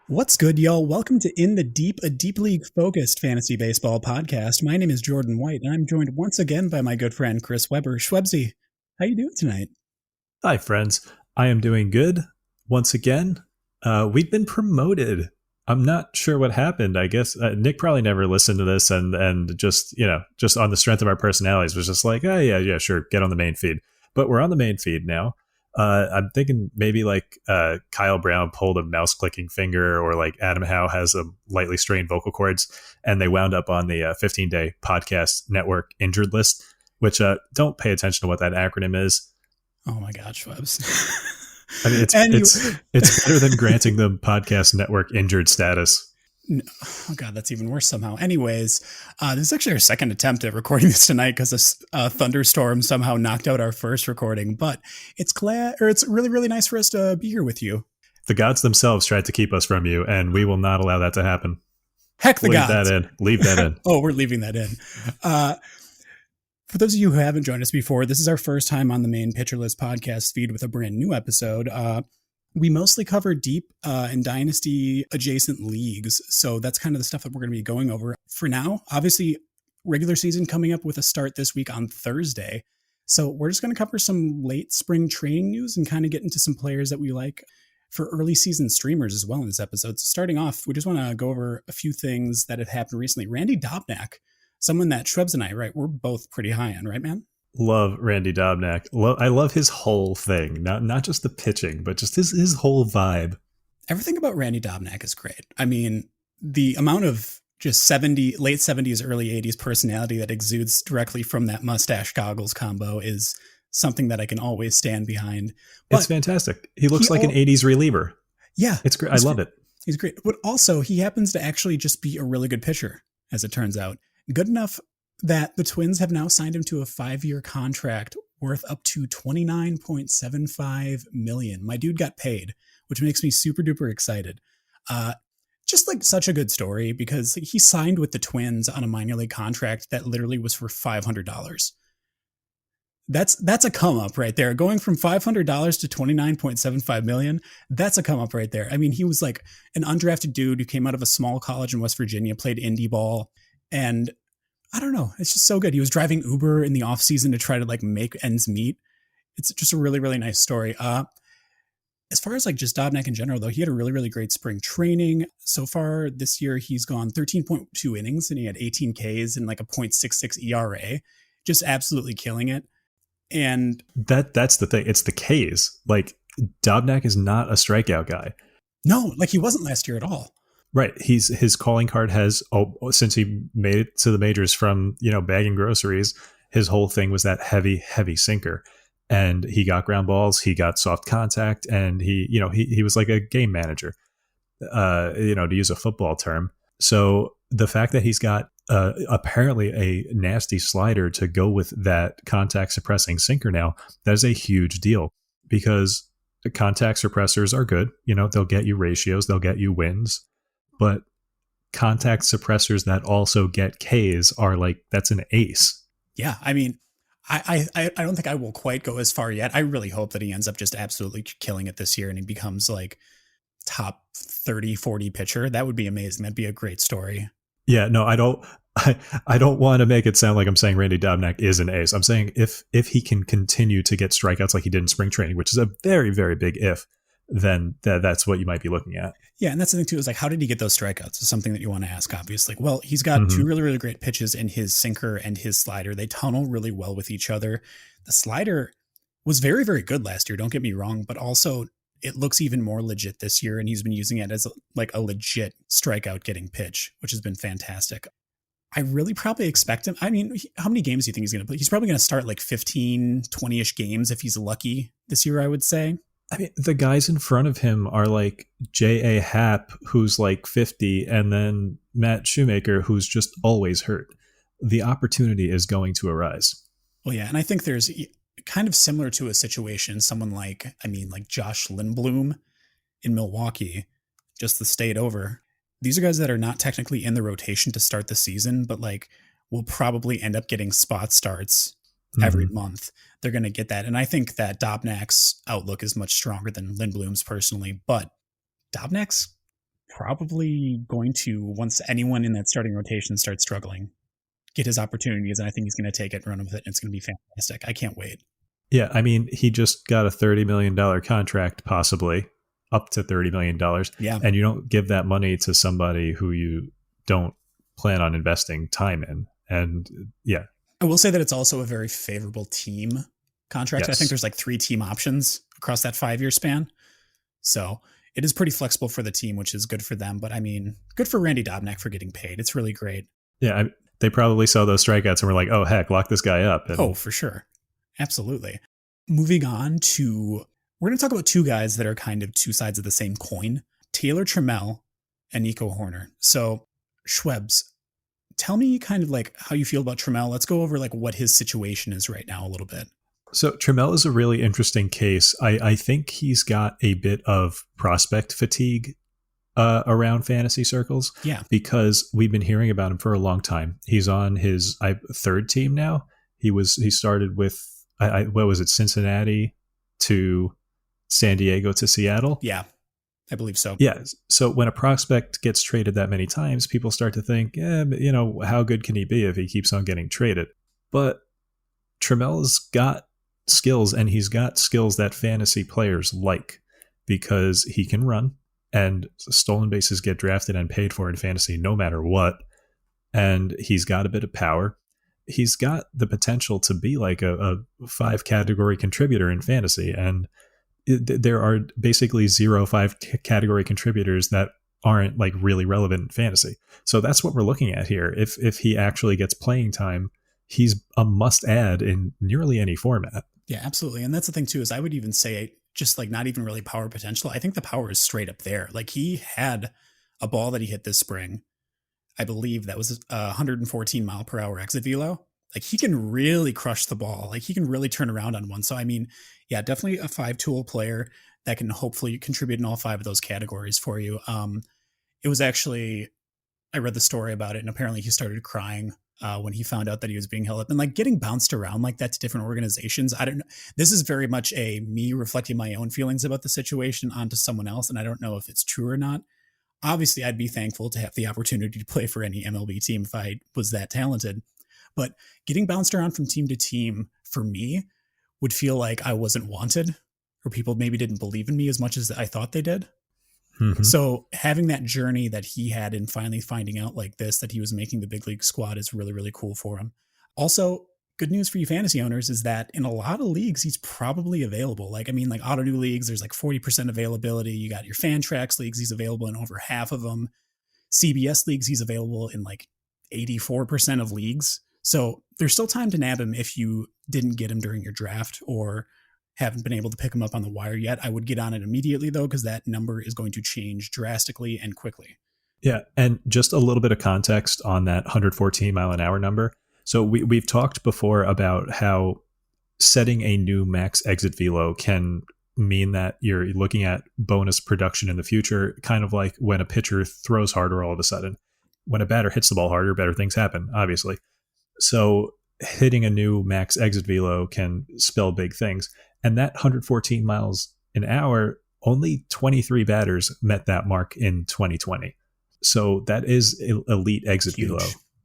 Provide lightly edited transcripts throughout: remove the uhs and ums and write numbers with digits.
What's good, y'all? Welcome to In the Deep, a deep league focused fantasy baseball podcast. My name is Jordan White, and I'm joined once again by my good friend Chris Weber. Schwebsy, how you doing tonight? Hi, friends. I am doing good. Once again, we've been promoted. I'm not sure what happened. I guess Nick probably never listened to this, and just on the strength of our personalities, was just like, oh yeah, sure, get on the main feed. But we're on the main feed now. I'm thinking maybe like Kyle Brown pulled a mouse clicking finger, or like Adam Howe has a lightly strained vocal cords, and they wound up on the 15-day podcast network injured list. Which don't pay attention to what that acronym is. Oh my God, Schwebs. I mean, it's better than granting them podcast network injured status. No, oh God, that's even worse somehow. Anyways, this is actually our second attempt at recording this tonight because a thunderstorm somehow knocked out our first recording. But it's really, really nice for us to be here with you. The gods themselves tried to keep us from you, and we will not allow that to happen. Heck, the gods. Leave that in. Oh, we're leaving that in. For those of you who haven't joined us before, this is our first time on the main Pitcher List podcast feed with a brand new episode. We mostly cover deep and dynasty adjacent leagues. So that's kind of the stuff that we're going to be going over for now. Obviously, regular season coming up with a start this week on Thursday. So we're just going to cover some late spring training news and kind of get into some players that we like for early season streamers as well in this episode. So starting off, we just want to go over a few things that have happened recently. Randy Dobnak, someone that Shrebs and I, right, we're both pretty high on, right, man? Love Randy Dobnak. I love his whole thing. Not just the pitching, but just his whole vibe. Everything about Randy Dobnak is great. I mean, the amount of just late 70s, early 80s personality that exudes directly from that mustache goggles combo is something that I can always stand behind. But it's fantastic. He looks like an 80s reliever. Yeah. It's great. I love it. He's great. But also, he happens to actually just be a really good pitcher, as it turns out. Good enough that the Twins have now signed him to a 5-year contract worth up to $29.75 million. My dude got paid, which makes me super duper excited. Just like such a good story because he signed with the Twins on a minor league contract that literally was for $500. That's a come up right there. Going from $500 to $29.75 million. That's a come up right there. I mean, he was like an undrafted dude who came out of a small college in West Virginia, played indie ball, and I don't know. It's just so good. He was driving Uber in the off season to try to like make ends meet. It's just a really, really nice story. As far as like just Dobnak in general, though, he had a really, really great spring training. So far this year, he's gone 13.2 innings and he had 18 Ks and like a .66 ERA, just absolutely killing it. And that's the thing. It's the Ks. Like Dobnak is not a strikeout guy. No, like he wasn't last year at all. Right. His calling card has, since he made it to the majors from, bagging groceries, his whole thing was that heavy, heavy sinker. And he got ground balls, he got soft contact, and he was like a game manager, to use a football term. So the fact that he's got apparently a nasty slider to go with that contact suppressing sinker now, that is a huge deal because the contact suppressors are good. They'll get you ratios, they'll get you wins. But contact suppressors that also get Ks are like, that's an ace. Yeah, I mean, I don't think I will quite go as far yet. I really hope that he ends up just absolutely killing it this year and he becomes like top 30, 40 pitcher. That would be amazing. That'd be a great story. Yeah, no, I don't want to make it sound like I'm saying Randy Dobnak is an ace. I'm saying if he can continue to get strikeouts like he did in spring training, which is a very, very big if, then that's what you might be looking at. Yeah, and that's the thing too, is like, how did he get those strikeouts is something that you want to ask, obviously. Well, he's got two really, really great pitches in his sinker and his slider. They tunnel really well with each other. The slider was very, very good last year, don't get me wrong, but also it looks even more legit this year, and he's been using it as like a legit strikeout getting pitch, which has been fantastic. I really probably expect him. I mean, how many games do you think he's going to play? He's probably going to start like 15, 20-ish games if he's lucky this year, I would say. I mean, the guys in front of him are like J.A. Happ, who's like 50, and then Matt Shoemaker, who's just always hurt. The opportunity is going to arise. Well, yeah, and I think there's kind of similar to a situation, someone like Josh Lindblom in Milwaukee, just the state over. These are guys that are not technically in the rotation to start the season, but like will probably end up getting spot starts every month. They're going to get that. And I think that Dobnak's outlook is much stronger than Lindblom's personally, but Dobnak's probably going to, once anyone in that starting rotation starts struggling, get his opportunities, and I think he's going to take it and run with it, and it's going to be fantastic. I can't wait. Yeah, I mean, he just got a $30 million contract, possibly up to $30 million. Yeah. And you don't give that money to somebody who you don't plan on investing time in. And yeah. I will say that it's also a very favorable team contract. Yes. I think there's like 3 team options across that 5-year span. So it is pretty flexible for the team, which is good for them. But I mean, good for Randy Dobnak for getting paid. It's really great. Yeah, they probably saw those strikeouts and were like, oh, heck, lock this guy up. And oh, for sure. Absolutely. Moving on to, we're going to talk about 2 guys that are kind of 2 sides of the same coin, Taylor Trammell and Nico Horner. So Schwebs, tell me kind of like how you feel about Trammell. Let's go over like what his situation is right now a little bit. So Trammell is a really interesting case. I think he's got a bit of prospect fatigue around fantasy circles. Yeah. Because we've been hearing about him for a long time. He's on his 3rd team now. He started with, what was it, Cincinnati to San Diego to Seattle? Yeah, I believe so. Yeah. So when a prospect gets traded that many times, people start to think, how good can he be if he keeps on getting traded? But Trammell's got skills, and he's got skills that fantasy players like, because he can run, and stolen bases get drafted and paid for in fantasy no matter what. And he's got a bit of power. He's got the potential to be like a 5-category contributor in fantasy. And there are basically 0 5-category contributors that aren't like really relevant in fantasy. So that's what we're looking at here. If he actually gets playing time, he's a must add in nearly any format. Yeah, absolutely. And that's the thing too, is I would even say just like not even really power potential. I think the power is straight up there. Like he had a ball that he hit this spring. I believe that was a 114 mile per hour exit velo. Like he can really crush the ball. Like he can really turn around on one. So, I mean, yeah, definitely a 5-tool player that can hopefully contribute in all 5 of those categories for you. It was actually, I read the story about it, and apparently he started crying when he found out that he was being held up and like getting bounced around like that to different organizations. I don't know. This is very much me reflecting my own feelings about the situation onto someone else. And I don't know if it's true or not. Obviously, I'd be thankful to have the opportunity to play for any MLB team if I was that talented. But getting bounced around from team to team for me would feel like I wasn't wanted, or people maybe didn't believe in me as much as I thought they did. Mm-hmm. So having that journey that he had and finally finding out like this, that he was making the big league squad, is really, really cool for him. Also, good news for you fantasy owners is that in a lot of leagues, he's probably available. Like, I mean, like auto new leagues, there's like 40% availability. You got your Fantrax leagues, he's available in over half of them. CBS leagues, he's available in like 84% of leagues. So there's still time to nab him if you didn't get him during your draft or haven't been able to pick him up on the wire yet. I would get on it immediately though, because that number is going to change drastically and quickly. Yeah. And just a little bit of context on that 114 mile an hour number. So we've talked before about how setting a new max exit velo can mean that you're looking at bonus production in the future, kind of like when a pitcher throws harder all of a sudden. When a batter hits the ball harder, better things happen, obviously. So hitting a new max exit velo can spell big things. And that 114 miles an hour, only 23 batters met that mark in 2020. So that is elite exit velo.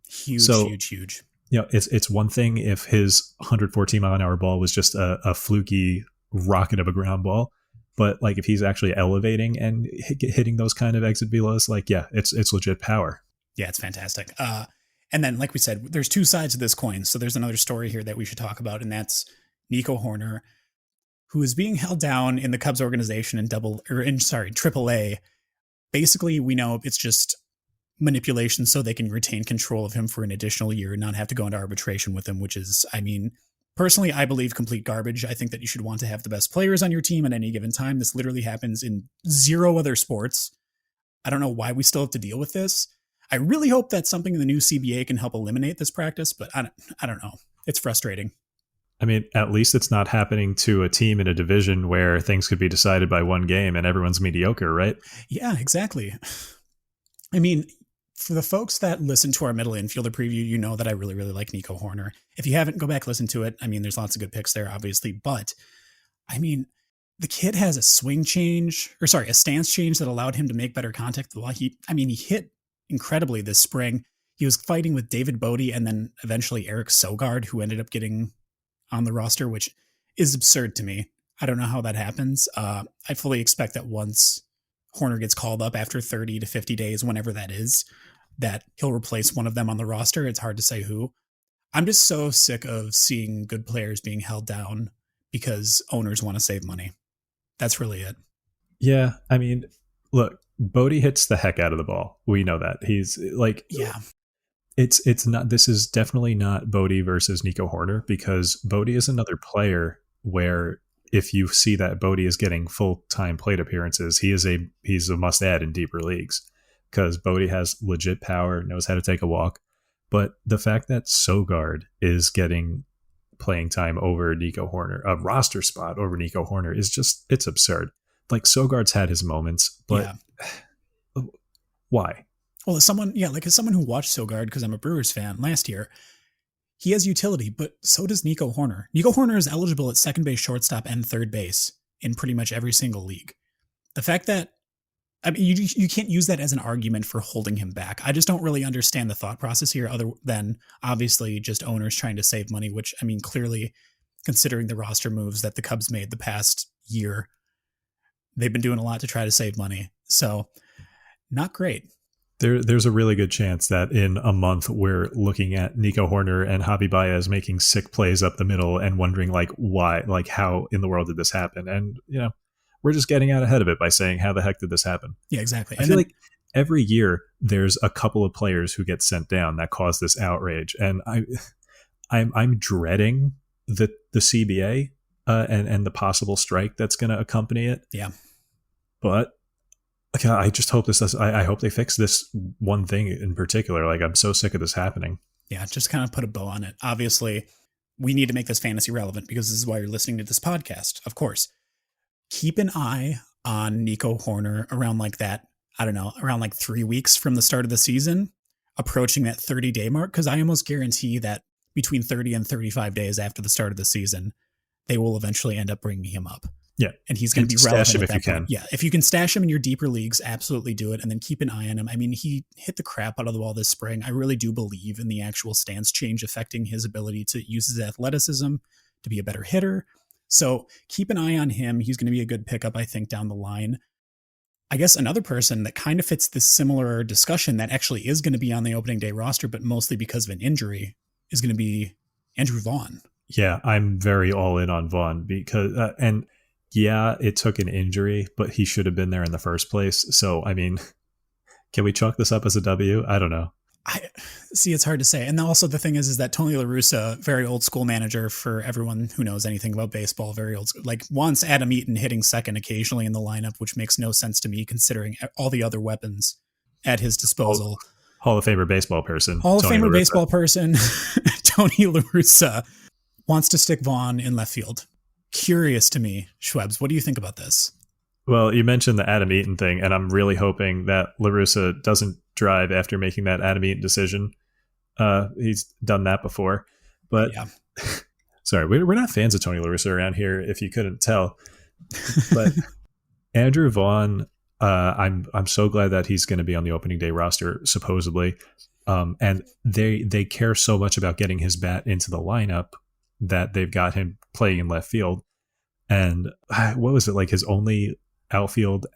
Huge. You know, it's one thing if his 114 mile an hour ball was just a fluky rocket of a ground ball, but like if he's actually elevating and hitting those kind of exit velos, like, yeah, it's legit power. Yeah, it's fantastic. And then, like we said, there's 2 sides of this coin. So there's another story here that we should talk about, and that's Nico Horner, who is being held down in the Cubs organization in AAA. Basically, we know it's just manipulation so they can retain control of him for an additional year and not have to go into arbitration with him, which is, I mean, personally, I believe complete garbage. I think that you should want to have the best players on your team at any given time. This literally happens in 0 other sports. I don't know why we still have to deal with this. I really hope that something in the new CBA can help eliminate this practice, but I don't know. It's frustrating. I mean, at least it's not happening to a team in a division where things could be decided by one game and everyone's mediocre, right? Yeah, exactly. I mean, for the folks that listen to our middle infielder preview, you know that I really, really like Nico Horner. If you haven't, go back, listen to it. I mean, there's lots of good picks there, obviously. But, I mean, the kid has a a stance change that allowed him to make better contact. He hit incredibly this spring. He was fighting with David Bodie and then eventually Eric Sogard, who ended up getting on the roster, which is absurd to me. I don't know how that happens. I fully expect that once Horner gets called up after 30 to 50 days, whenever that is, that he'll replace one of them on the roster. It's hard to say who. I'm just so sick of seeing good players being held down because owners want to save money. That's really it. Yeah, I mean, look, Bodie hits the heck out of the ball. We know that. He's like, yeah. It's not. This is definitely not Bodie versus Nico Horner, because Bodie is another player where if you see that Bodie is getting full-time plate appearances, he's a must-add in deeper leagues, because Bodie has legit power, knows how to take a walk. But the fact that Sogard is getting playing time over Nico Horner, a roster spot over Nico Horner, is just, it's absurd. Like, Sogard's had his moments, but why? Well, as someone who watched Sogard, because I'm a Brewers fan, last year, he has utility, but so does Nico Horner. Nico Horner is eligible at second base, shortstop, and third base in pretty much every single league. The fact that, you can't use that as an argument for holding him back. I just don't really understand the thought process here, other than obviously just owners trying to save money, which, clearly, considering the roster moves that the Cubs made the past year, they've been doing a lot to try to save money. So, not great. There's a really good chance that in a month we're looking at Nico Horner and Javi Baez making sick plays up the middle and wondering, like, why, like, how in the world did this happen? And, we're just getting out ahead of it by saying, how the heck did this happen? Yeah, exactly. I feel like every year there's a couple of players who get sent down that cause this outrage. And I'm dreading the CBA and the possible strike that's going to accompany it. Yeah. But I just hope I hope they fix this one thing in particular. Like, I'm so sick of this happening. Yeah, just kind of put a bow on it. Obviously, we need to make this fantasy relevant because this is why you're listening to this podcast, of course. Keep an eye on Nico Horner around around 3 weeks from the start of the season, approaching that 30-day mark, because I almost guarantee that between 30 and 35 days after the start of the season, they will eventually end up bringing him up. Yeah. And he's going to be relevant stash him at if you that point. can. Yeah. If you can stash him in your deeper leagues, absolutely do it. And then keep an eye on him. He hit the crap out of the ball this spring. I really do believe in the actual stance change affecting his ability to use his athleticism to be a better hitter. So keep an eye on him. He's going to be a good pickup, I think, down the line. I guess another person that kind of fits this similar discussion that actually is going to be on the opening day roster, but mostly because of an injury, is going to be Andrew Vaughn. Yeah, I'm very all in on Vaughn because, yeah, it took an injury, but he should have been there in the first place. So, can we chalk this up as a W? I don't know. I see. It's hard to say. And also the thing is that Tony La Russa, very old school manager for everyone who knows anything about baseball, very old school, like wants Adam Eaton hitting second occasionally in the lineup, which makes no sense to me considering all the other weapons at his disposal. Hall of Famer baseball person. Hall of Famer baseball person, Tony La Russa wants to stick Vaughn in left field. Curious to me, Schwebs, what do you think about this? Well, you mentioned the Adam Eaton thing, and I'm really hoping that La Russa doesn't drive after making that Adam Eaton decision. He's done that before. But, yeah. Sorry, we're not fans of Tony La Russa around here, if you couldn't tell. But Andrew Vaughn, I'm so glad that he's going to be on the opening day roster, supposedly. And they care so much about getting his bat into the lineup that they've got him playing in left field. And what was it, like his only outfield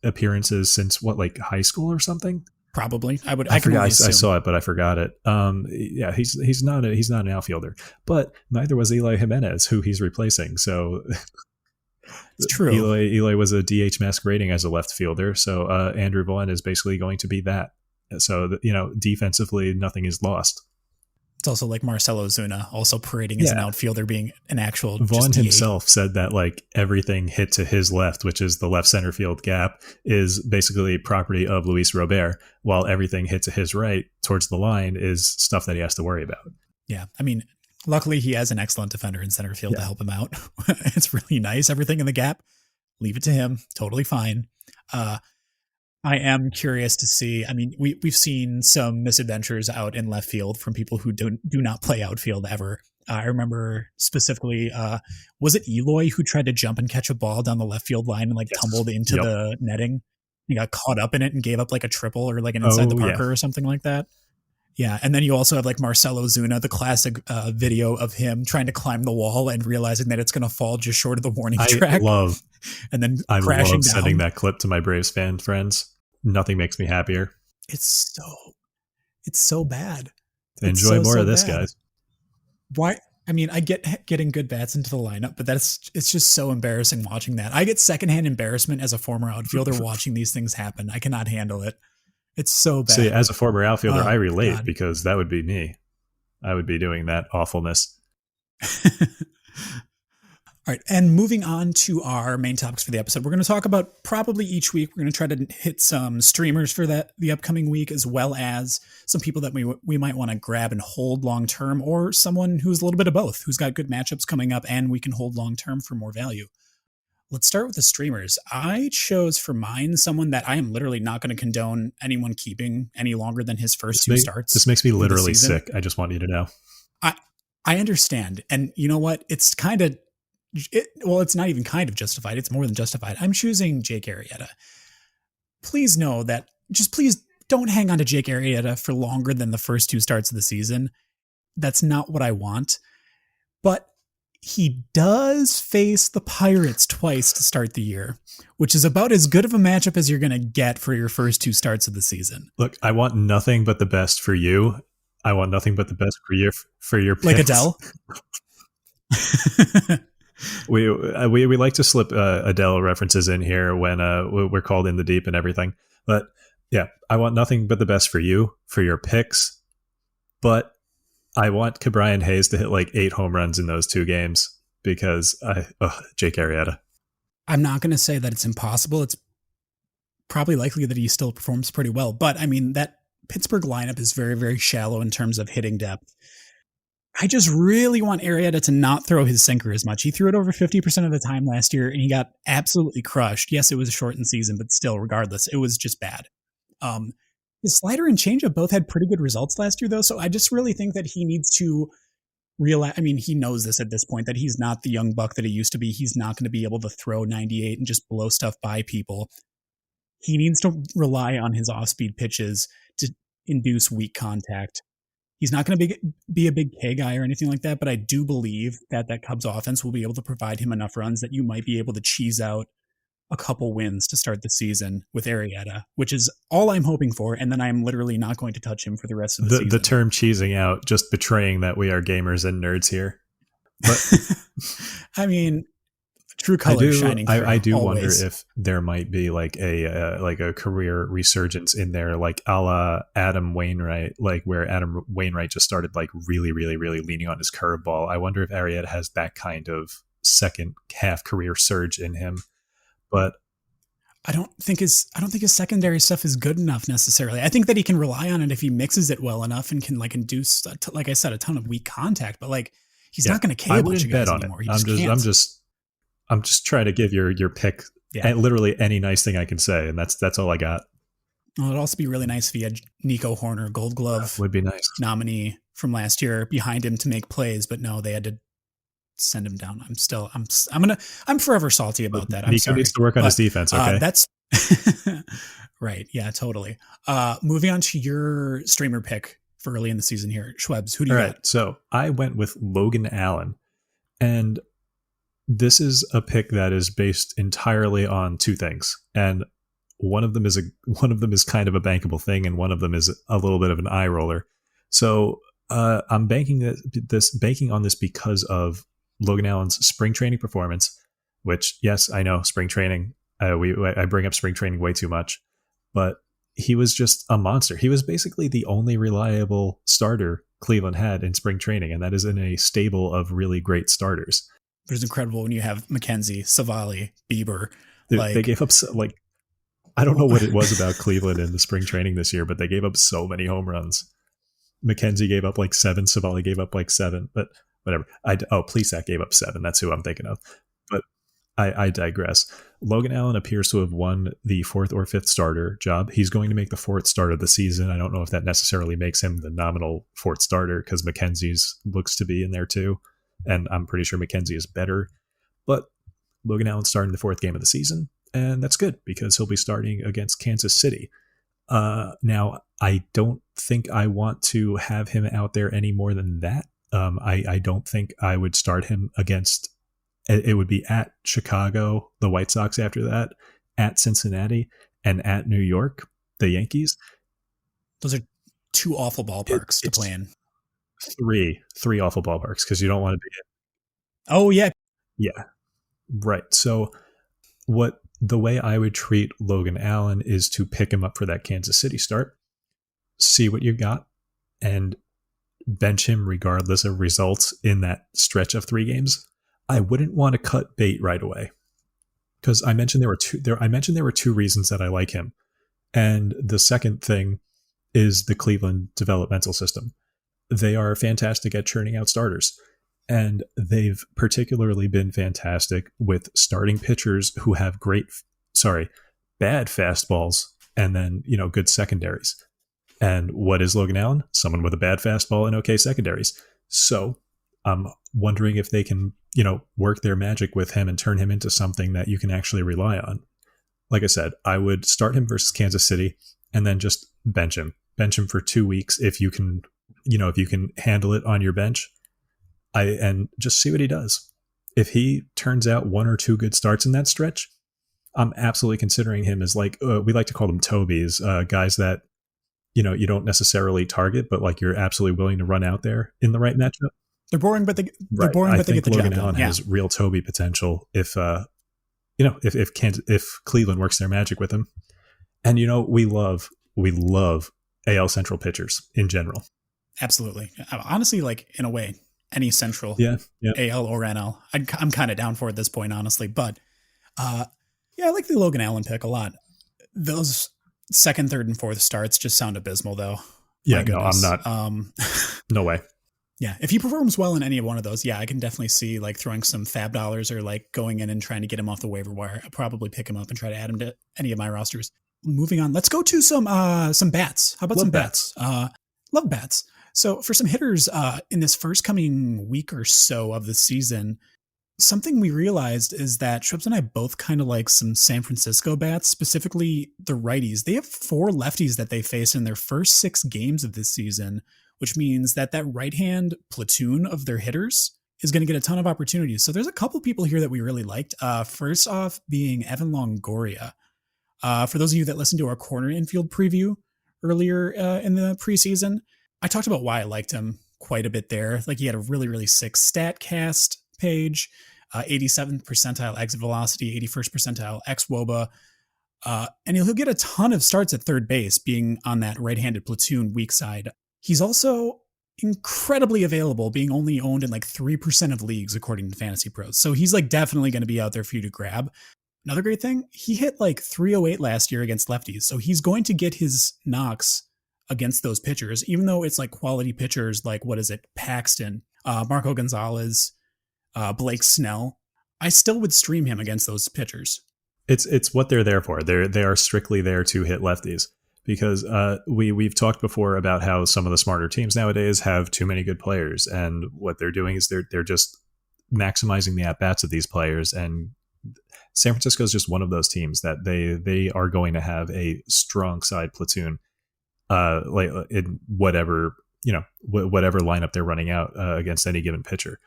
appearances since high school or something? Probably. I forgot. I saw it, but I forgot it. Yeah, he's not an outfielder, but neither was Eloy Jimenez, who he's replacing. So it's true. Eloy was a DH masquerading as a left fielder. So Andrew Vaughn is basically going to be that. So defensively, nothing is lost. It's also like Marcelo Zuna, also parading as an outfielder, being an actual. Vaughn himself said that everything hit to his left, which is the left center field gap, is basically property of Luis Robert, while everything hit to his right towards the line is stuff that he has to worry about. Yeah. Luckily he has an excellent defender in center field to help him out. It's really nice. Everything in the gap, leave it to him. Totally fine. I am curious to see. We've seen some misadventures out in left field from people who do not play outfield ever. I remember specifically, was it Eloy who tried to jump and catch a ball down the left field line and like Yes. tumbled into Yep. the netting? He got caught up in it and gave up like a triple or like an inside the Oh yeah. Parker or something like that. Yeah, and then you also have like Marcelo Zuna, the classic video of him trying to climb the wall and realizing that it's going to fall just short of the warning I track, love and then I crashing love sending down. that clip to my Braves fan friends. Nothing makes me happier. It's it's so bad. It's Enjoy more so of this, bad. guys. Why? I mean, I get getting good bats into the lineup, but it's just so embarrassing watching that. I get secondhand embarrassment as a former outfielder watching these things happen. I cannot handle it. It's so See, bad. as a former outfielder, I Oh relate God. because that would be me. I would be doing that awfulness. All right, and moving on to our main topics for the episode, we're going to talk about probably each week. We're going to try to hit some streamers for the upcoming week, as well as some people that we might want to grab and hold long term, or someone who's a little bit of both, who's got good matchups coming up, and we can hold long term for more value. Let's start with the streamers. I chose for mine someone that I am literally not going to condone anyone keeping any longer than his first two starts. This makes me for the literally season. sick. I just want you to know. I understand, and you know what? It's kind of well, it's not even kind of justified. It's more than justified. I'm choosing Jake Arrieta. Please know that, just please don't hang on to Jake Arrieta for longer than the first two starts of the season. That's not what I want. But he does face the Pirates twice to start the year, which is about as good of a matchup as you're going to get for your first two starts of the season. Look, I want nothing but the best for you. I want nothing but the best for your picks. Like Adele? We like to slip Adele references in here when we're called in the deep and everything. But yeah, I want nothing but the best for you, for your picks. But I want Ke'Bryan Hayes to hit like 8 home runs in those 2 games because Jake Arrieta. I'm not going to say that it's impossible. It's probably likely that he still performs pretty well. But I mean, that Pittsburgh lineup is very, very shallow in terms of hitting depth. I just really want Arrieta to not throw his sinker as much. He threw it over 50% of the time last year, and he got absolutely crushed. Yes, it was a shortened season, but still, regardless, it was just bad. His slider and changeup both had pretty good results last year, though, so I just really think that he needs to realize, I mean, he knows this at this point, that he's not the young buck that he used to be. He's not going to be able to throw 98 and just blow stuff by people. He needs to rely on his off-speed pitches to induce weak contact. He's not going to be a big K guy or anything like that, but I do believe that Cubs offense will be able to provide him enough runs that you might be able to cheese out a couple wins to start the season with Arrieta, which is all I'm hoping for. And then I'm literally not going to touch him for the rest of the season. The term cheesing out, just betraying that we are gamers and nerds here. But I mean, true colors shining through. I do always. wonder if there might be like a career resurgence in there, like a la Adam Wainwright, like where Adam Wainwright just started like really, really, really leaning on his curveball. I wonder if Arrieta has that kind of second half career surge in him. But I don't think his secondary stuff is good enough necessarily. I think that he can rely on it if he mixes it well enough and can like induce, like I said, a ton of weak contact. But like he's not going to K a bunch of guys anymore. I'm just trying to give your pick literally any nice thing I can say, and that's all I got. Well, it'd also be really nice if he had Nico Horner, Gold Glove would be nice nominee from last year behind him to make plays, but no, they had to send him down. I'm forever salty about that. I'm Nico sorry. needs to work on his defense. Okay, that's right. Yeah, totally. Moving on to your streamer pick for early in the season here, Schwebs. Who do you got? Right, so I went with Logan Allen, and this is a pick that is based entirely on 2 things, and one of them is kind of a bankable thing, and one of them is a little bit of an eye roller. So I'm banking on this because of Logan Allen's spring training performance. Which, yes, I know spring training. I bring up spring training way too much, but he was just a monster. He was basically the only reliable starter Cleveland had in spring training, and that is in a stable of really great starters. It was incredible when you have McKenzie, Savali, Bieber. They gave up I don't know what it was about Cleveland in the spring training this year, but they gave up so many home runs. McKenzie gave up like 7. Savali gave up like 7, but whatever. Plesac gave up 7. That's who I'm thinking of. But I digress. Logan Allen appears to have won the fourth or fifth starter job. He's going to make the fourth start of the season. I don't know if that necessarily makes him the nominal fourth starter because McKenzie's looks to be in there too. And I'm pretty sure McKenzie is better. But Logan Allen's starting the fourth game of the season. And that's good because he'll be starting against Kansas City. Now, I don't think I want to have him out there any more than that. I don't think I would start him against. It would be at Chicago, the White Sox after that, at Cincinnati, and at New York, the Yankees. Those are two awful ballparks to play in. Three awful ballparks because you don't want to be in. Oh, yeah. Yeah, right. So the way I would treat Logan Allen is to pick him up for that Kansas City start, see what you've got, and bench him regardless of results in that stretch of 3 games. I wouldn't want to cut bait right away because I mentioned there were two reasons that I like him. And the second thing is the Cleveland developmental system. They are fantastic at churning out starters. And they've particularly been fantastic with starting pitchers who have bad fastballs and then, good secondaries. And what is Logan Allen? Someone with a bad fastball and okay secondaries. So I'm wondering if they can, work their magic with him and turn him into something that you can actually rely on. Like I said, I would start him versus Kansas City and then just bench him. Bench him for 2 weeks if you can, if you can handle it on your bench. And just see what he does. If he turns out 1 or 2 good starts in that stretch, I'm absolutely considering him as we like to call them Tobies, guys that, you don't necessarily target, but you're absolutely willing to run out there in the right matchup. They're boring, but they get the job Logan done. Allen has real Toby potential if Cleveland works their magic with him. And we love AL Central pitchers in general. Absolutely. Honestly, in a way, any Central, AL or NL, I'm kind of down for at this point, honestly. But I like the Logan Allen pick a lot. Those second, third, and fourth starts just sound abysmal, though. Yeah, no, I'm not. No way. Yeah, if he performs well in any one of those, I can definitely see throwing some fab dollars or going in and trying to get him off the waiver wire. I'll probably pick him up and try to add him to any of my rosters. Moving on, let's go to some bats. How about some bats? Love bats. So for some hitters in this first coming week or so of the season, something we realized is that Schwebs and I both kind of like some San Francisco bats, specifically the righties. They have 4 lefties that they face in their first 6 games of this season, which means that right-hand platoon of their hitters is going to get a ton of opportunities. So there's a couple people here that we really liked. First off being Evan Longoria. For those of you that listened to our corner infield preview earlier in the preseason, I talked about why I liked him quite a bit there. He had a really, really sick StatCast page, 87th percentile exit velocity, 81st percentile xWOBA. And he'll get a ton of starts at third base being on that right-handed platoon weak side. He's also incredibly available, being only owned in 3% of leagues, according to Fantasy Pros. So he's definitely going to be out there for you to grab. Another great thing, he hit 308 last year against lefties. So he's going to get his knocks against those pitchers, even though it's quality pitchers Paxton, Marco Gonzalez, Blake Snell. I still would stream him against those pitchers. It's what they're there for. They are strictly there to hit lefties because we've talked before about how some of the smarter teams nowadays have too many good players, and what they're doing is they're just maximizing the at bats of these players. And San Francisco is just one of those teams that they are going to have a strong side platoon. In whatever lineup they're running out against any given pitcher.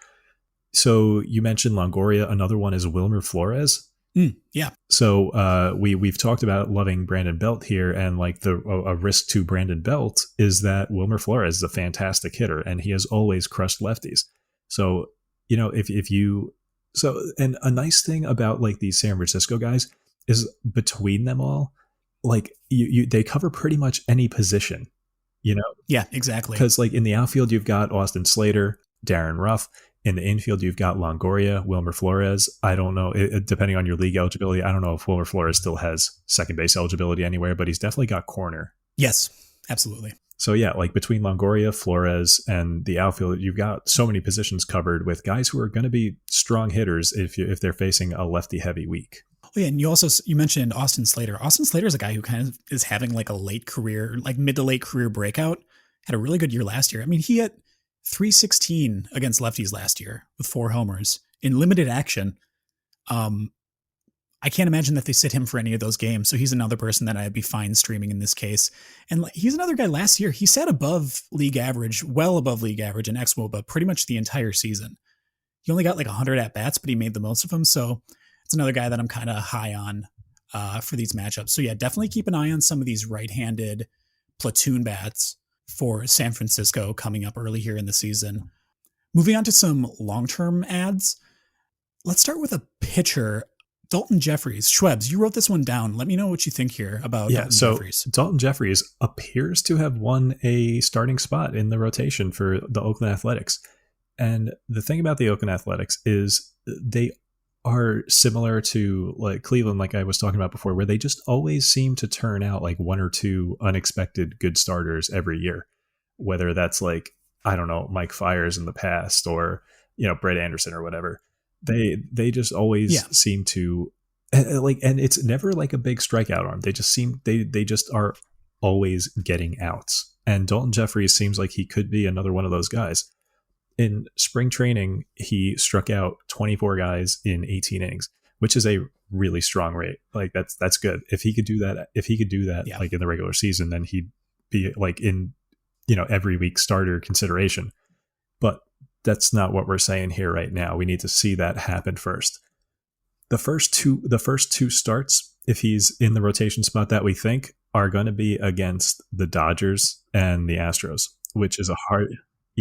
So you mentioned Longoria. Another one is Wilmer Flores. Yeah. So we've talked about loving Brandon Belt here, and a risk to Brandon Belt is that Wilmer Flores is a fantastic hitter, and he has always crushed lefties. So and a nice thing about these San Francisco guys is between them all, they cover pretty much any position, Yeah, exactly. Because in the outfield, you've got Austin Slater, Darren Ruff. In the infield, you've got Longoria, Wilmer Flores. I don't know, depending on your league eligibility, I don't know if Wilmer Flores still has second base eligibility anywhere, but he's definitely got corner. Yes, absolutely. So yeah, like between Longoria, Flores, and the outfield, you've got so many positions covered with guys who are going to be strong hitters if they're facing a lefty heavy week. Oh yeah, and you mentioned Austin Slater. Austin Slater is a guy who kind of is having like a late career, like mid to late career breakout. Had a really good year last year. I mean, he hit 316 against lefties last year with 4 homers in limited action. I can't imagine that they sit him for any of those games. So he's another person that I'd be fine streaming in this case. And he's another guy last year. He sat above league average, well above league average in xWOBA pretty much the entire season. He only got like 100 at bats, but he made the most of them. So it's another guy that I'm kind of high on for these matchups. So yeah, definitely keep an eye on some of these right-handed platoon bats for San Francisco coming up early here in the season. Moving on to some long-term ads. Let's start with a pitcher, Dalton Jeffries. Schwebs, you wrote this one down. Let me know what you think here about Dalton Jeffries. Dalton Jeffries appears to have won a starting spot in the rotation for the Oakland Athletics. And the thing about the Oakland Athletics is they are similar to like Cleveland, like I was talking about before, where they just always seem to turn out like 1 or 2 unexpected good starters every year. Whether that's like, I don't know, Mike Fiers in the past or, Brett Anderson or whatever. They just always seem to and it's never like a big strikeout arm. They just are always getting outs. And Dalton Jeffries seems like he could be another one of those guys. In spring training, he struck out 24 guys in 18 innings, which is a really strong rate. Like that's good. If he could do that, like in the regular season, then he'd be like in, every week starter consideration. But that's not what we're saying here right now. We need to see that happen first. The first two starts, if he's in the rotation spot that we think, are going to be against the Dodgers and the Astros, which is a hard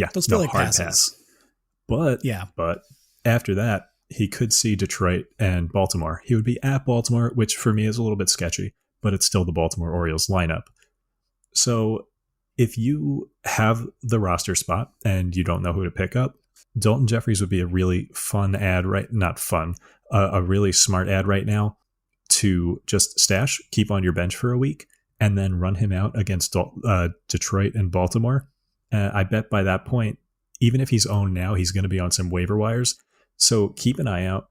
pass. But after that, he could see Detroit and Baltimore. He would be at Baltimore, which for me is a little bit sketchy, but it's still the Baltimore Orioles lineup. So if you have the roster spot and you don't know who to pick up, Dalton Jeffries would be a really fun ad, a really smart ad right now to just stash, keep on your bench for a week, and then run him out against Detroit and Baltimore. I bet by that point, even if he's owned now, he's going to be on some waiver wires. So keep an eye out.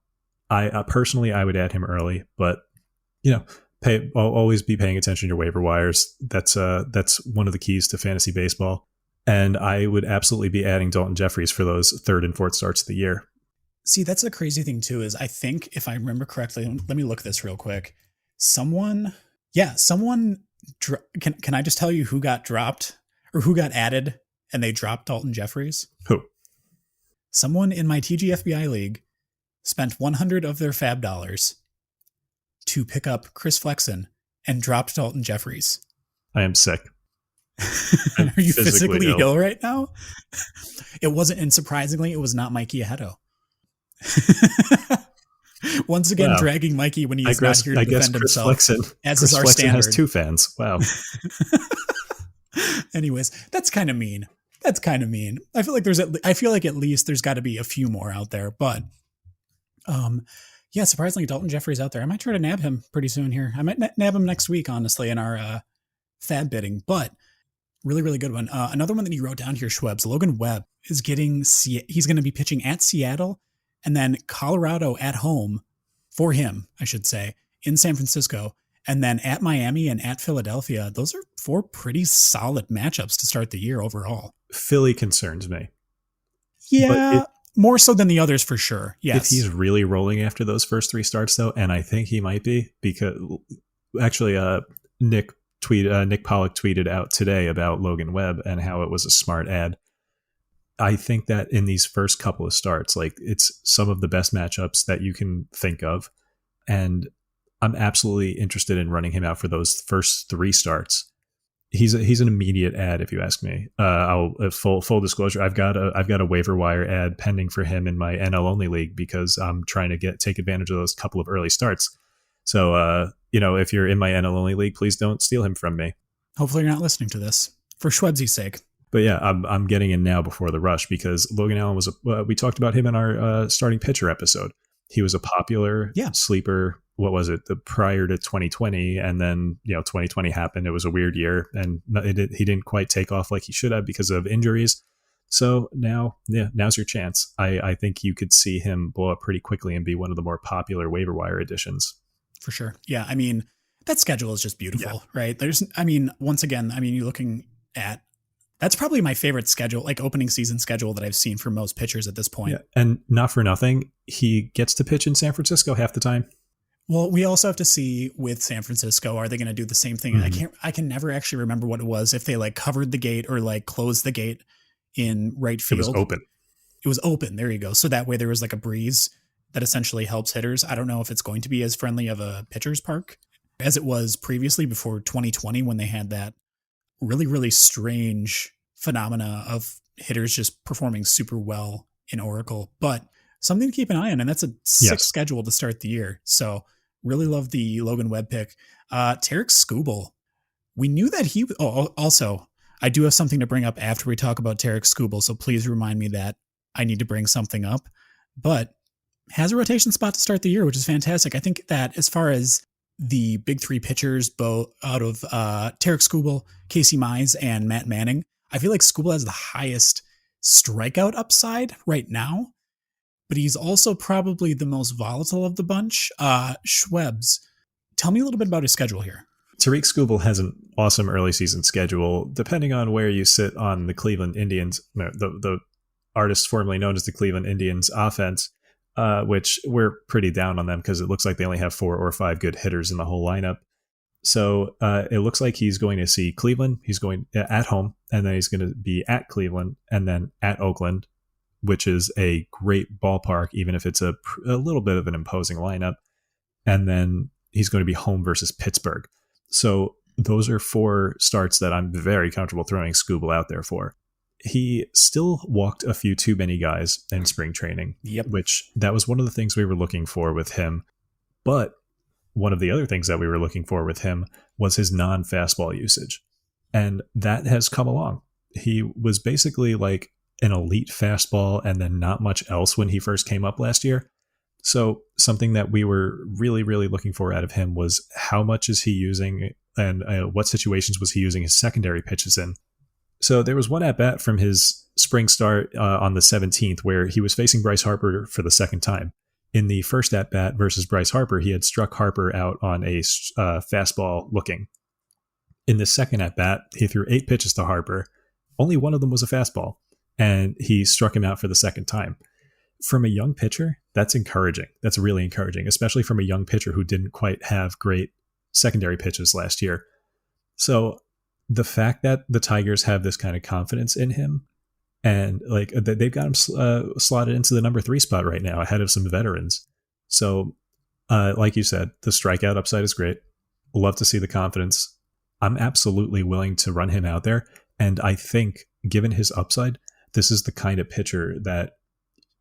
I personally would add him early, but always be paying attention to your waiver wires. That's one of the keys to fantasy baseball. And I would absolutely be adding Dalton Jeffries for those 3rd and 4th starts of the year. See, that's the crazy thing too, is I think if I remember correctly, let me look this real quick. Can I just tell you who got dropped or who got added and they dropped Dalton Jeffries? Who? Someone in my TGFBI league spent 100 of their fab dollars to pick up Chris Flexen and dropped Dalton Jeffries. I am sick. Are you physically ill right now? It wasn't, and surprisingly, it was not Mikey Ahedo. Once again, dragging Mikey when he is not here to defend himself. As is our standard. Has 2 fans. Wow. Anyways, that's kind of mean. I feel like at least there's got to be a few more out there, but surprisingly, Dalton Jeffries out there. I might try to nab him pretty soon here. I might nab him next week, honestly, in our fab bidding, but really, really good one. Another one that you wrote down here, Schwebs, Logan Webb is he's going to be pitching at Seattle and then Colorado at home for him, I should say, in San Francisco, and then at Miami and at Philadelphia. Those are 4 pretty solid matchups to start the year overall. Philly concerns me. Yeah, more so than the others for sure. Yes. If he's really rolling after those first 3 starts, though, and I think he might be, because actually Nick Pollock tweeted out today about Logan Webb and how it was a smart ad. I think that in these first couple of starts, like it's some of the best matchups that you can think of. And I'm absolutely interested in running him out for those first 3 starts. He's an immediate ad, if you ask me. Full disclosure, I've got a waiver wire ad pending for him in my NL only league because I'm trying to take advantage of those couple of early starts. So, if you're in my NL only league, please don't steal him from me. Hopefully you're not listening to this for Schwebsy's sake. But yeah, I'm getting in now before the rush because Logan Allen we talked about him in our starting pitcher episode. He was a popular sleeper what was it, the prior to 2020, and then 2020 happened. It was a weird year, and he didn't quite take off like he should have because of injuries. So now's your chance. I think you could see him blow up pretty quickly and be one of the more popular waiver wire additions. For sure. Yeah, I mean, that schedule is just beautiful, right? Once again, you're looking at, that's probably my favorite schedule, like opening season schedule that I've seen for most pitchers at this point. Yeah. And not for nothing, he gets to pitch in San Francisco half the time. Well, we also have to see with San Francisco, are they going to do the same thing? Mm-hmm. I can never actually remember what it was, if they like covered the gate or like closed the gate in right field. It was open. It was open. There you go. So that way there was like a breeze that essentially helps hitters. I don't know if it's going to be as friendly of a pitcher's park as it was previously before 2020, when they had that really, really strange phenomena of hitters just performing super well in Oracle. But something to keep an eye on, and that's a sick schedule to start the year. So really love the Logan Webb pick. Tarek Skubal. We knew that he... Oh, also, I do have something to bring up after we talk about Tarek Skubal, so please remind me that I need to bring something up. But has a rotation spot to start the year, which is fantastic. I think that as far as the big three pitchers, both out of Tarek Skubal, Casey Mize, and Matt Manning, I feel like Skubal has the highest strikeout upside right now, but he's also probably the most volatile of the bunch. Schwebs, tell me a little bit about his schedule here. Tariq Skubal has an awesome early season schedule. Depending on where you sit on the Cleveland Indians, the artist formerly known as the Cleveland Indians offense, which we're pretty down on them because it looks like they only have 4 or 5 good hitters in the whole lineup. So it looks like he's going to see Cleveland. He's going at home, and then he's going to be at Cleveland and then at Oakland, which is a great ballpark, even if it's a little bit of an imposing lineup. And then he's going to be home versus Pittsburgh. So those are 4 starts that I'm very comfortable throwing Skubal out there for. He still walked a few too many guys in spring training, which that was one of the things we were looking for with him. But one of the other things that we were looking for with him was his non-fastball usage. And that has come along. He was basically like an elite fastball and then not much else when he first came up last year. So something that we were really, really looking for out of him was how much is he using and what situations was he using his secondary pitches in. So there was one at-bat from his spring start on the 17th where he was facing Bryce Harper for the second time. In the first at-bat versus Bryce Harper, he had struck Harper out on a fastball looking. In the second at-bat, he threw 8 pitches to Harper. Only one of them was a fastball, and he struck him out for the second time. From a young pitcher, that's encouraging. That's really encouraging, especially from a young pitcher who didn't quite have great secondary pitches last year. So the fact that the Tigers have this kind of confidence in him, and like they've got him slotted into the number 3 spot right now, ahead of some veterans. So, like you said, the strikeout upside is great. Love to see the confidence. I'm absolutely willing to run him out there, and I think, given his upside, this is the kind of pitcher that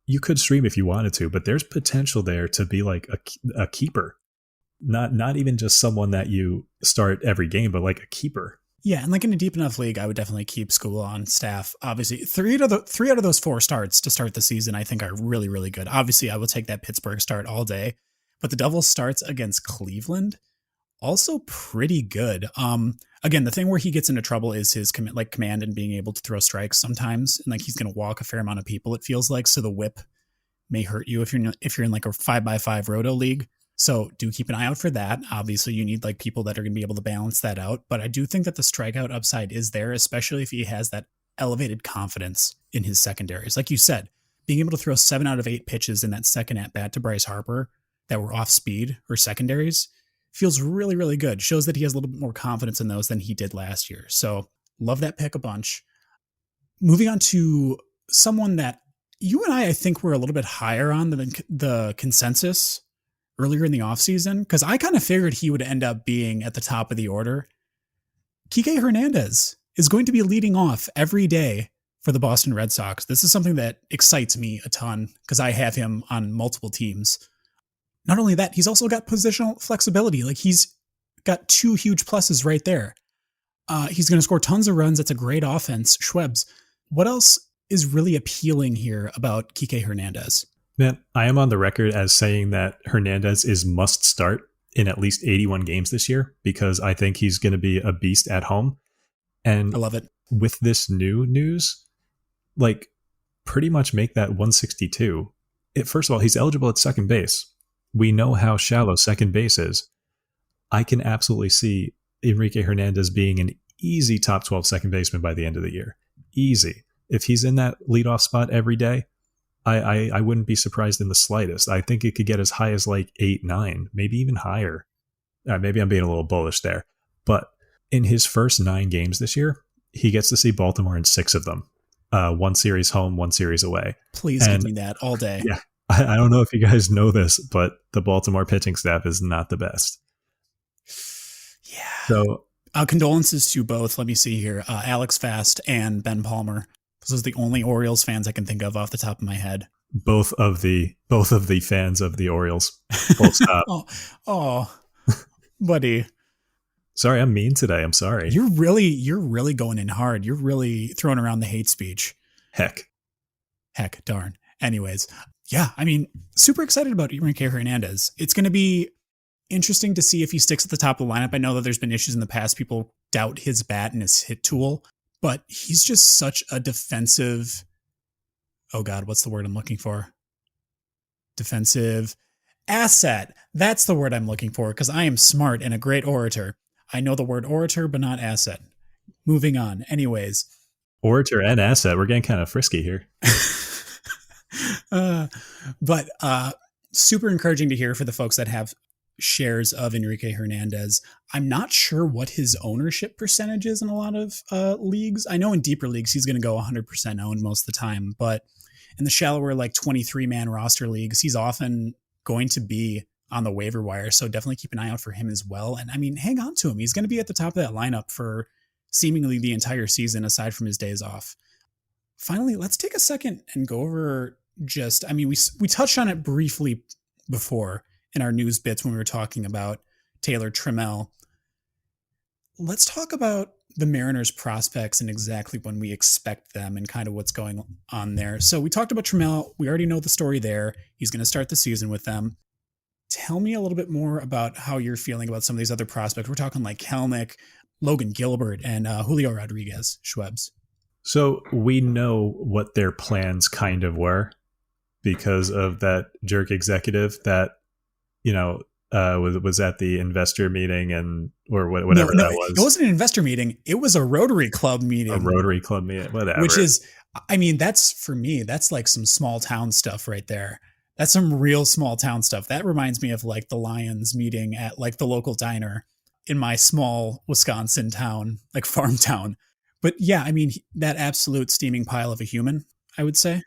you could stream if you wanted to, but there's potential there to be like a keeper, not even just someone that you start every game, but like a keeper. Yeah, and like in a deep enough league, I would definitely keep Skubal on staff. Obviously, three out of those 4 starts to start the season, I think, are really, really good. Obviously, I will take that Pittsburgh start all day, but the Devils starts against Cleveland, also pretty good. Again, the thing where he gets into trouble is his command and being able to throw strikes sometimes, and like he's going to walk a fair amount of people, it feels like. So the whip may hurt you if you're in like a 5x5 roto league. So do keep an eye out for that. Obviously, you need like people that are going to be able to balance that out. But I do think that the strikeout upside is there, especially if he has that elevated confidence in his secondaries. Like you said, being able to throw 7 out of 8 pitches in that second at bat to Bryce Harper that were off speed or secondaries feels really, really good. Shows that he has a little bit more confidence in those than he did last year. So love that pick a bunch. Moving on to someone that you and I think were a little bit higher on than the consensus earlier in the offseason, because I kind of figured he would end up being at the top of the order. Kike Hernandez is going to be leading off every day for the Boston Red Sox. This is something that excites me a ton because I have him on multiple teams. Not only that, he's also got positional flexibility. Like he's got 2 huge pluses right there. He's going to score tons of runs. That's a great offense. Schwebs, what else is really appealing here about Kike Hernandez? Man, I am on the record as saying that Hernandez is must start in at least 81 games this year because I think he's going to be a beast at home. I And love it. with this new news, like pretty much make that 162. First of all, he's eligible at second base. We know how shallow second base is. I can absolutely see Enrique Hernandez being an easy top 12 second baseman by the end of the year. Easy. If he's in that leadoff spot every day, I wouldn't be surprised in the slightest. I think it could get as high as like 8, 9, maybe even higher. Maybe I'm being a little bullish there. But in his first 9 games this year, he gets to see Baltimore in 6 of them. 1 series home, 1 series away. Please give me that all day. Yeah. I don't know if you guys know this, but the Baltimore pitching staff is not the best. Yeah. So condolences to both. Let me see here. Alex Fast and Ben Palmer. Those are the only Orioles fans I can think of off the top of my head. Both of the fans of the Orioles. Full stop. oh, buddy. Sorry, I'm mean today. I'm sorry. You're really going in hard. You're really throwing around the hate speech. Heck, darn. Anyways, yeah, I mean, super excited about Enrique Hernandez. It's going to be interesting to see if he sticks at the top of the lineup. I know that there's been issues in the past. People doubt his bat and his hit tool, but he's just such a defensive. Oh God, what's the word I'm looking for? Defensive asset. That's the word I'm looking for because I am smart and a great orator. I know the word orator, but not asset. Moving on. Anyways. Orator and asset. We're getting kind of frisky here. But super encouraging to hear for the folks that have shares of Enrique Hernandez. I'm not sure what his ownership percentage is in a lot of leagues. I know in deeper leagues, he's going to go 100% owned most of the time, but in the shallower, like 23-man roster leagues, he's often going to be on the waiver wire. So definitely keep an eye out for him as well. And I mean, hang on to him. He's going to be at the top of that lineup for seemingly the entire season, aside from his days off. Finally, let's take a second and go over we touched on it briefly before in our news bits when we were talking about Taylor Trammell. Let's talk about the Mariners' prospects and exactly when we expect them and kind of what's going on there. So we talked about Trammell. We already know the story there. He's going to start the season with them. Tell me a little bit more about how you're feeling about some of these other prospects. We're talking like Kelenic, Logan Gilbert, and Julio Rodriguez, Schwebs. So we know what their plans kind of were because of that jerk executive that, was at the investor meeting or whatever that was. It wasn't an investor meeting. It was a Rotary Club meeting. A Rotary Club meeting, whatever. Which is, I mean, that's like some small town stuff right there. That's some real small town stuff. That reminds me of like the Lions meeting at like the local diner in my small Wisconsin town, like farm town. But yeah, I mean, that absolute steaming pile of a human, I would say.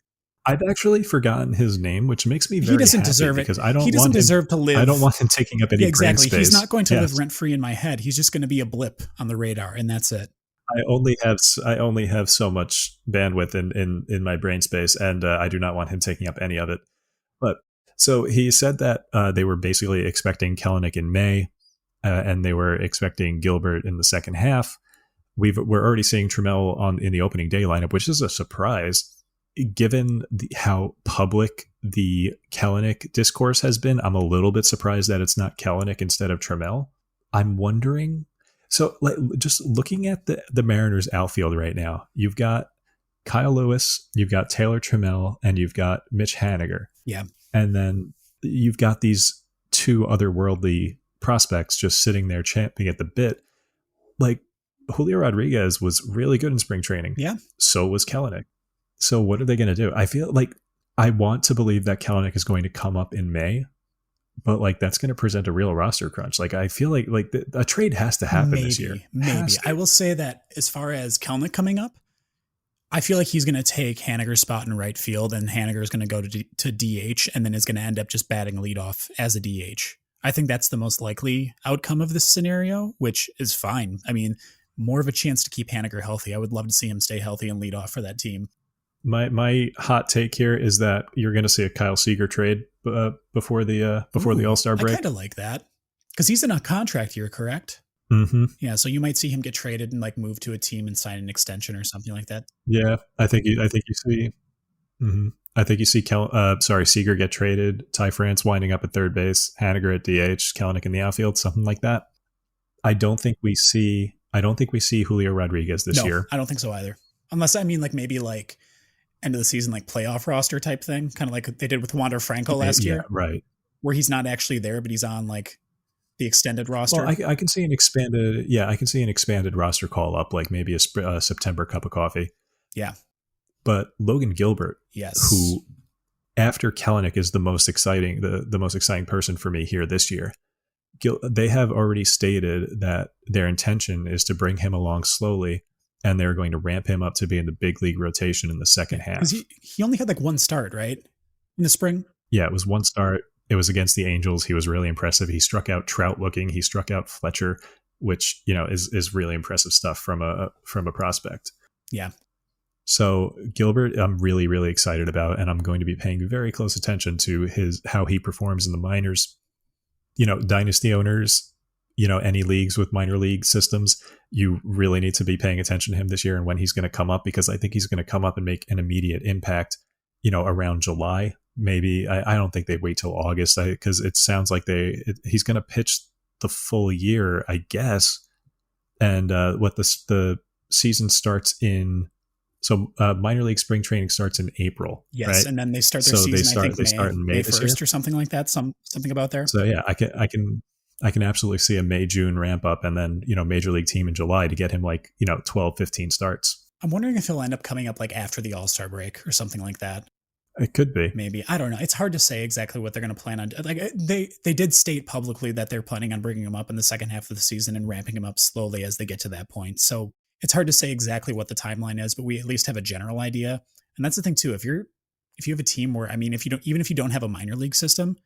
I've actually forgotten his name, which makes me very he doesn't happy deserve it because I don't. He doesn't deserve to live. I don't want him taking up any exactly. brain space. He's not going to live rent free in my head. He's just going to be a blip on the radar, and that's it. I only have so much bandwidth in my brain space, and I do not want him taking up any of it. But so he said that they were basically expecting Kelenic in May, and they were expecting Gilbert in the second half. We're already seeing Trammell in the opening day lineup, which is a surprise. Given how public the Kelenic discourse has been, I'm a little bit surprised that it's not Kelenic instead of Trammell. I'm wondering. So, just looking at the Mariners outfield right now, you've got Kyle Lewis, you've got Taylor Trammell, and you've got Mitch Haniger. Yeah, and then you've got these 2 otherworldly prospects just sitting there champing at the bit. Like Julio Rodriguez was really good in spring training. Yeah, so was Kelenic. So what are they going to do? I feel like I want to believe that Kelenic is going to come up in May, but like that's going to present a real roster crunch. Like I feel like a trade has to happen this year. Maybe. I will say that as far as Kelenic coming up, I feel like he's going to take Haniger's spot in right field, and Haniger is going to go to DH, and then is going to end up just batting leadoff as a DH. I think that's the most likely outcome of this scenario, which is fine. I mean, more of a chance to keep Haniger healthy. I would love to see him stay healthy and lead off for that team. My hot take here is that you're going to see a Kyle Seager trade before the All-Star break. I kind of like that because he's in a contract year, correct? Mm-hmm. Yeah, so you might see him get traded and like move to a team and sign an extension or something like that. Yeah, I think you see. I think you see Seager get traded, Ty France winding up at third base, Haniger at DH, Kelenic in the outfield, something like that. I don't think we see Julio Rodriguez this year. I don't think so either. Unless, I mean, like maybe like end of the season, like playoff roster type thing, kind of like they did with Wander Franco last year. Right. Where he's not actually there, but he's on like the extended roster. Well, I can see an expanded roster call up, like maybe a September cup of coffee. Yeah. But Logan Gilbert, yes, who after Kelenic is the most exciting, the most exciting person for me here this year. They have already stated that their intention is to bring him along slowly, and they're going to ramp him up to be in the big league rotation in the second half. Because he only had like one start, right? In the spring? Yeah, it was one start. It was against the Angels. He was really impressive. He struck out Trout looking. He struck out Fletcher, which, is really impressive stuff from a prospect. Yeah. So Gilbert, I'm really, really excited about, and I'm going to be paying very close attention to how he performs in the minors. Dynasty owners, any leagues with minor league systems, you really need to be paying attention to him this year and when he's going to come up, because I think he's going to come up and make an immediate impact, around July. Maybe I don't think they wait till August, because it sounds like he's going to pitch the full year, I guess. And the season starts in. So minor league spring training starts in April. Yes, right? And then they start their season. I think they start in May 1st or something like that. Something about there. So yeah, I can absolutely see a May-June ramp up, and then major league team in July to get him 12, 15 starts. I'm wondering if he'll end up coming up like after the All-Star break or something like that. It could be. Maybe. I don't know. It's hard to say exactly what they're going to plan on. Like they did state publicly that they're planning on bringing him up in the second half of the season and ramping him up slowly as they get to that point. So it's hard to say exactly what the timeline is, but we at least have a general idea. And that's the thing too. If you have a team where, if you don't have a minor league system,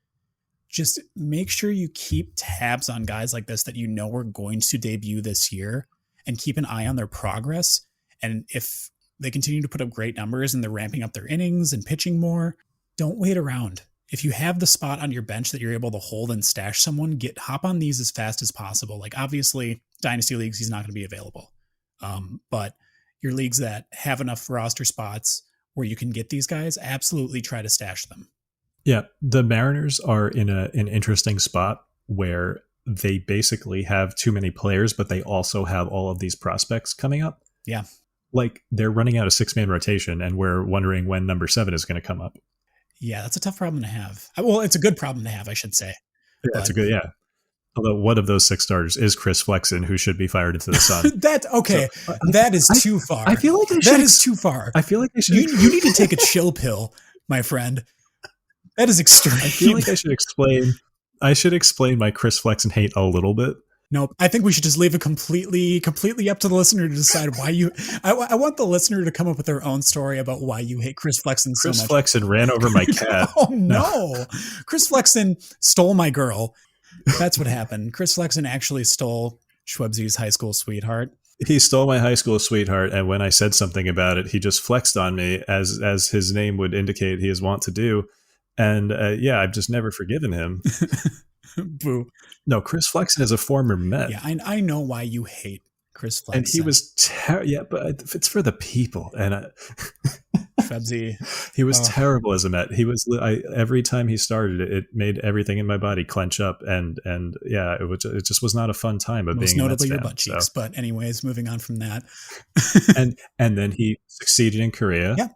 just make sure you keep tabs on guys like this that are going to debut this year, and keep an eye on their progress. And if they continue to put up great numbers and they're ramping up their innings and pitching more, don't wait around. If you have the spot on your bench that you're able to hold and stash someone, hop on these as fast as possible. Like obviously dynasty leagues, he's not going to be available. But your leagues that have enough roster spots where you can get these guys, absolutely try to stash them. Yeah, the Mariners are in an interesting spot where they basically have too many players, but they also have all of these prospects coming up. Yeah. Like they're running out of 6-man rotation, and we're wondering when number 7 is going to come up. Yeah, that's a tough problem to have. Well, it's a good problem to have, I should say. Yeah, it's a good, yeah. Although one of those 6 starters is Chris Flexen, who should be fired into the sun. That is too far. I feel like that is too far. I feel like I should. You need to take a chill pill, my friend. That is extreme. I feel like I should explain my Chris Flexen hate a little bit. Nope. I think we should just leave it completely up to the listener to decide why you. I want the listener to come up with their own story about why you hate Chris Flexen so much. Chris Flexen ran over my cat. Oh no! Chris Flexen stole my girl. That's what happened. Chris Flexen actually stole Schwebzy's high school sweetheart. He stole my high school sweetheart, and when I said something about it, he just flexed on me, as his name would indicate he is wont to do. And I've just never forgiven him. Boo. No, Chris Flexen is a former Met. Yeah, I know why you hate Chris Flexen. And he was but it's for the people. And Schwebzy. He was terrible as a Met. He was every time he started, it made everything in my body clench up, and it just was not a fun time of being a Mets fan. Most notably your butt cheeks. So. But anyways, moving on from that. and then he succeeded in Korea. Yeah.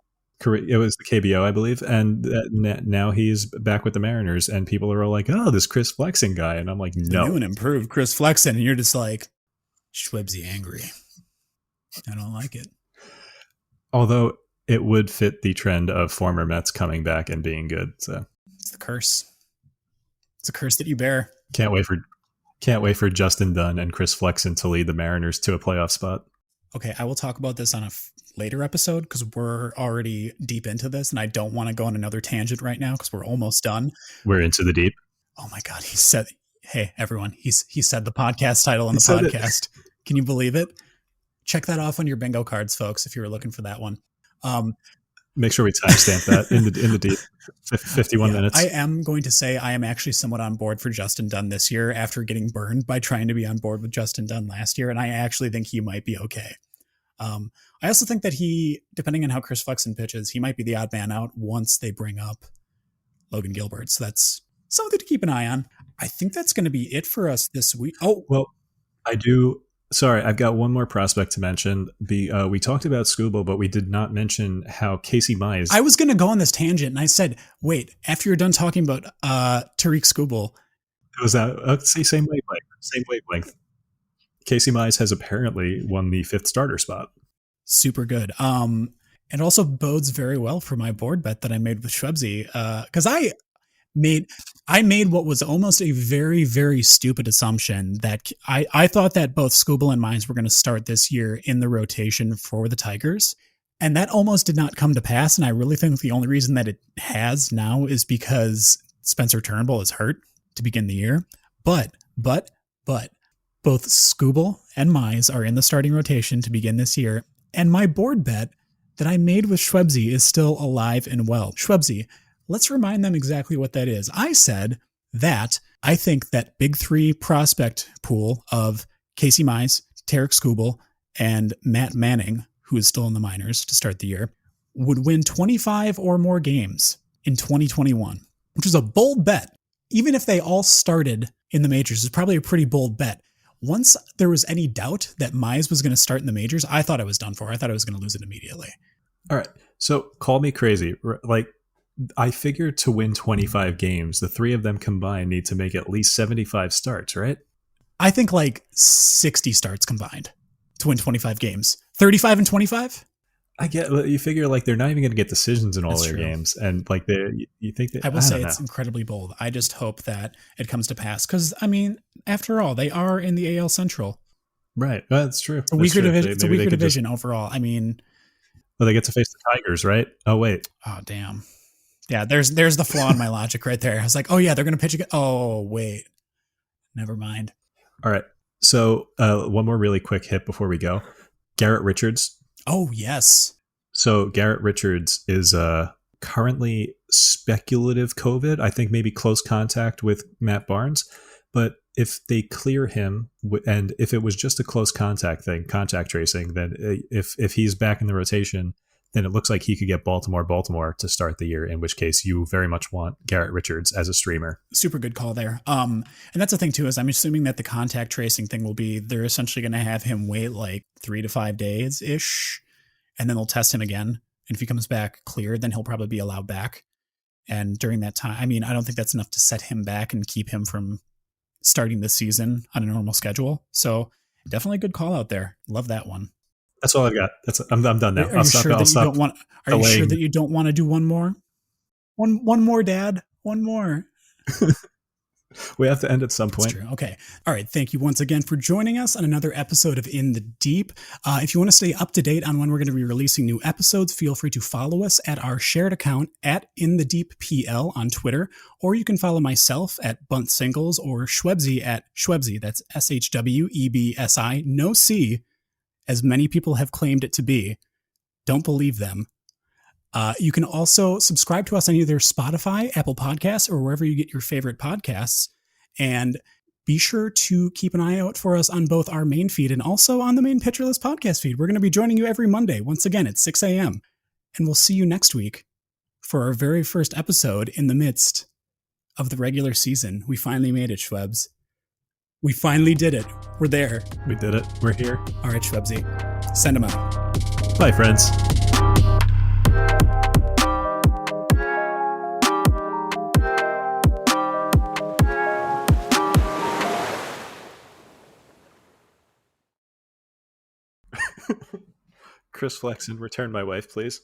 It was the KBO, I believe, and now he's back with the Mariners, and people are all like, "Oh, this Chris Flexen guy," and I'm like, "No, new and improved Chris Flexen," and you're just like, Schwebzy angry. I don't like it. Although it would fit the trend of former Mets coming back and being good. So it's the curse. It's a curse that you bear. Can't wait for Justin Dunn and Chris Flexen to lead the Mariners to a playoff spot. Okay, I will talk about this on a later episode because we're already deep into this, and I don't want to go on another tangent right now because we're almost done. We're into the deep. Oh my God, he said, "Hey everyone," he said the podcast title on the podcast. Can you believe it? Check that off on your bingo cards, folks, if you were looking for that one. Make sure we timestamp that in the deep 51 minutes. I am going to say I am actually somewhat on board for Justin Dunn this year after getting burned by trying to be on board with Justin Dunn last year, and I actually think he might be okay. I also think that he, depending on how Chris Flexen pitches, he might be the odd man out once they bring up Logan Gilbert. So that's something to keep an eye on. I think that's going to be it for us this week. Oh, Well, I do. Sorry, I've got one more prospect to mention. We talked about Scooble, but we did not mention how Casey Mize. I was going to go on this tangent, and I said, wait, after you're done talking about Tariq Scooble. It was that same wavelength. Casey Mize has apparently won the 5th starter spot. Super good. It also bodes very well for my board bet that I made with Schwebzy, because I made what was almost a very, very stupid assumption that I thought that both Scooble and Mize were going to start this year in the rotation for the Tigers. And that almost did not come to pass. And I really think the only reason that it has now is because Spencer Turnbull is hurt to begin the year. But both Scooble and Mize are in the starting rotation to begin this year. And my board bet that I made with Schwebzy is still alive and well. Schwebzy, let's remind them exactly what that is. I said that I think that big 3 prospect pool of Casey Mize, Tariq Scooble, and Matt Manning, who is still in the minors to start the year, would win 25 or more games in 2021, which is a bold bet. Even if they all started in the majors, it's probably a pretty bold bet. Once there was any doubt that Mize was going to start in the majors, I thought I was done for. I thought I was going to lose it immediately. All right. So call me crazy. Like, I figured to win 25 games, the 3 of them combined need to make at least 75 starts, right? I think like 60 starts combined to win 25 games. 35 and 25? I get, you figure like they're not even going to get decisions in all That's their true. games. And like you think that, I will say it's incredibly bold. I just hope that it comes to pass. Because, I mean, after all, they are in the AL Central. Right. That's true. It's a weaker division. It's a weaker division overall. I mean, well, they get to face the Tigers, right? Oh, wait. Oh, damn. Yeah, there's the flaw in my logic right there. I was like, oh, yeah, they're going to pitch again. Oh, wait. Never mind. All right. So one more really quick hit before we go. Garrett Richards. Oh, yes. So Garrett Richards is currently speculative COVID. I think maybe close contact with Matt Barnes. But if they clear him, and if it was just a close contact thing, contact tracing, then if he's back in the rotation, then it looks like he could get Baltimore to start the year, in which case you very much want Garrett Richards as a streamer. Super good call there. And that's the thing too, is I'm assuming that the contact tracing thing will be, they're essentially going to have him wait like 3 to 5 days ish, and then they'll test him again. And if he comes back cleared, then he'll probably be allowed back. And during that time, I mean, I don't think that's enough to set him back and keep him from starting the season on a normal schedule. So definitely a good call out there. Love that one. That's all I've got. I'm done now. Are you sure that you don't want to do one more? One more, Dad. One more. We have to end at some point. That's true. Okay. All right. Thank you once again for joining us on another episode of In the Deep. If you want to stay up to date on when we're going to be releasing new episodes, feel free to follow us at our shared account at InTheDeepPL on Twitter, or you can follow myself at Bunt Singles or Schwebzy at Schwebzy. That's SHWEBSI, no C, as many people have claimed it to be. Don't believe them. You can also subscribe to us on either Spotify, Apple Podcasts, or wherever you get your favorite podcasts. And be sure to keep an eye out for us on both our main feed and also on the main Pitcher List podcast feed. We're going to be joining you every Monday, once again at 6 a.m. And we'll see you next week for our very first episode in the midst of the regular season. We finally made it, Schwebs. We finally did it. We're there. We did it. We're here. All right, Schwebzy. Send them out. Bye, friends. Chris Flexen, return my wife, please.